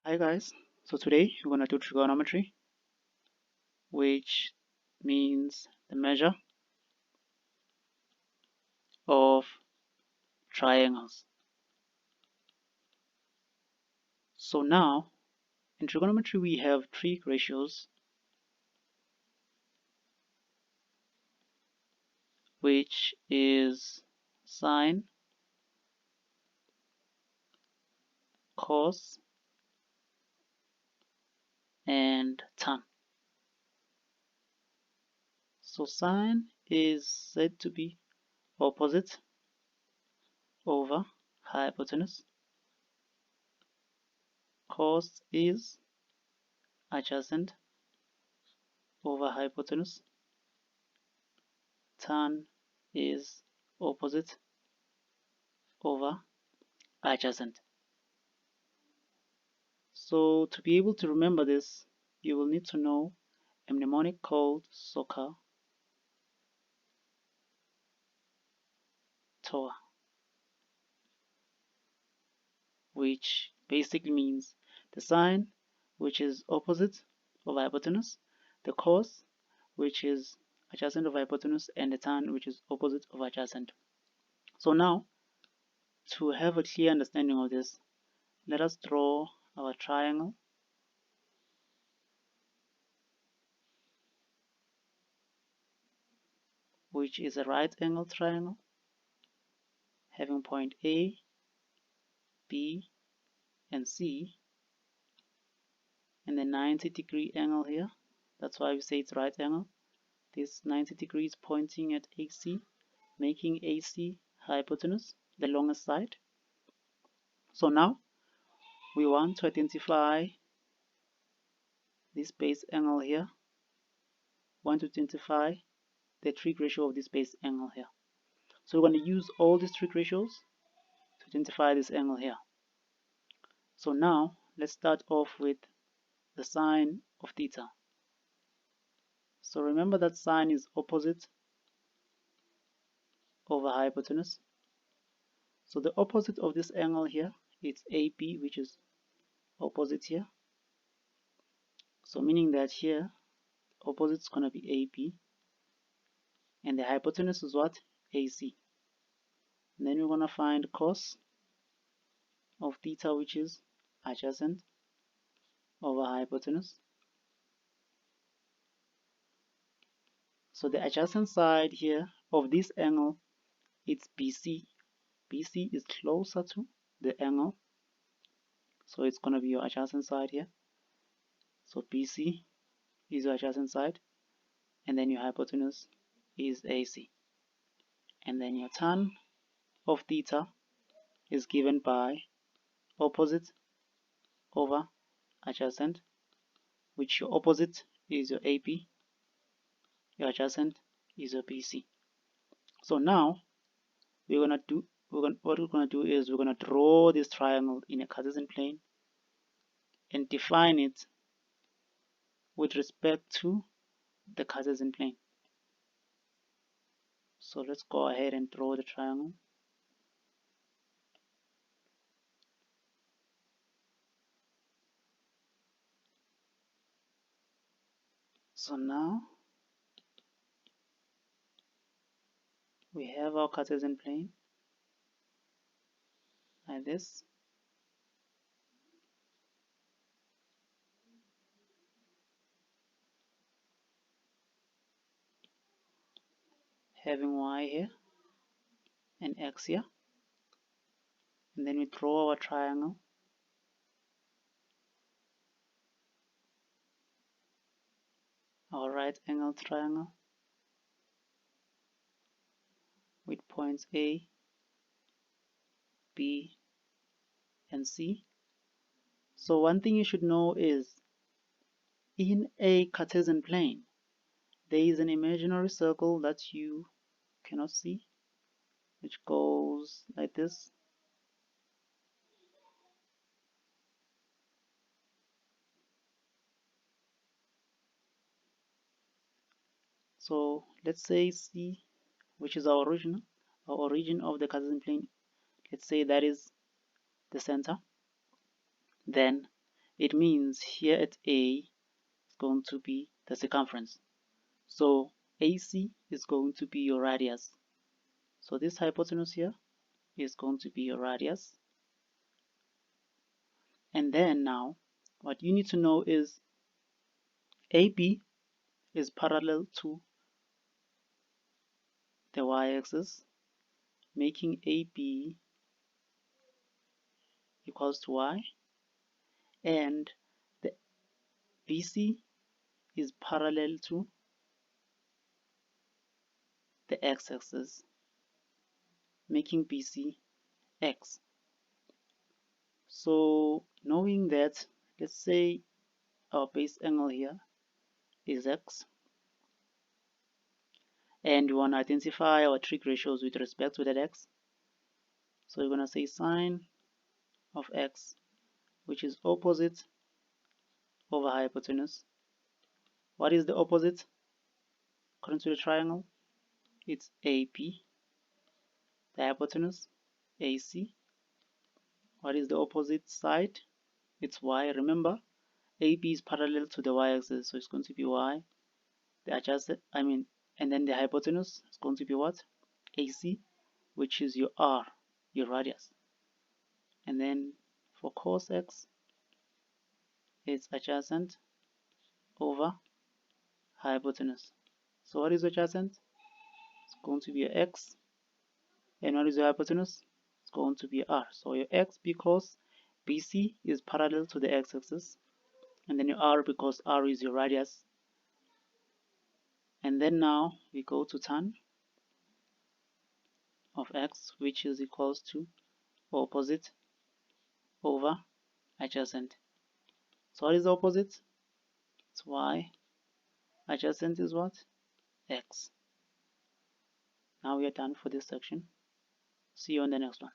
Hi guys, so today we're going to do trigonometry, which means the measure of triangles. So now, in trigonometry we have three ratios, which is sine, cos, and tan. So sine is said to be opposite over hypotenuse, cos is adjacent over hypotenuse, tan is opposite over adjacent. So to be able to remember this, you will need to know a mnemonic called SOHCAHTOA, which basically means the sine, which is opposite of hypotenuse, the cos, which is adjacent of hypotenuse, and the tan, which is opposite of adjacent. So now, to have a clear understanding of this, let us draw our triangle. Which is a right angle triangle having point A, B, and C, and the 90-degree angle here. That's why we say it's right angle. This 90 degrees pointing at AC, making AC hypotenuse, the longest side. So now we want to identify this base angle here. We want to identify the trig ratio of this base angle here. So we're going to use all these trig ratios to identify this angle here. So now let's start off with the sine of theta. So remember that sine is opposite over hypotenuse. So the opposite of this angle here is AB, which is opposite here. So meaning that here opposite is going to be AB, and the hypotenuse is what? AC. And then we're going to find cos of theta, which is adjacent over hypotenuse. So the adjacent side here of this angle, it's BC. BC is closer to the angle, so it's going to be your adjacent side here. So BC is your adjacent side, and then your hypotenuse is AC. And then your tan of theta is given by opposite over adjacent, which your opposite is your AB, your adjacent is your BC. So now what we're gonna do is we're gonna draw this triangle in a Cartesian plane and define it with respect to the Cartesian plane. So let's go ahead and draw the triangle. So now we have our Cartesian plane like this. Having y here and x here. And then we draw our triangle. Our right angle triangle with points A, B, and C. So one thing you should know is in a Cartesian plane, there is an imaginary circle that you cannot see, which goes like this. So let's say C, which is our origin of the Cartesian plane, let's say that is the center. Then It means here at A is going to be the circumference. So AC is going to be your radius. So this hypotenuse here is going to be your radius. And then now, what you need to know is AB is parallel to the y-axis, making AB equals to y, and the BC is parallel to the x-axis, making BC x. So knowing that, let's say our base angle here is x, and we want to identify our trig ratios with respect to that x. So we're going to say sine of x, which is opposite over hypotenuse. What is the opposite according to the triangle? It's AP. The hypotenuse, AC. What is the opposite side? It's y. Remember, AB is parallel to the y-axis, so it's going to be y. The adjusted, and then the hypotenuse is going to be what? AC, which is your r, your radius. And then for cos x, it's adjacent over hypotenuse. So what is adjacent? It's going to be your x. And what is your hypotenuse? It's going to be r. So your x, because BC is parallel to the x-axis, and then your r because r is your radius. And then now we go to tan of x, which is equals to opposite over adjacent. So what is the opposite? It's y. Adjacent is what? X. Now we are done for this section. See you on the next one.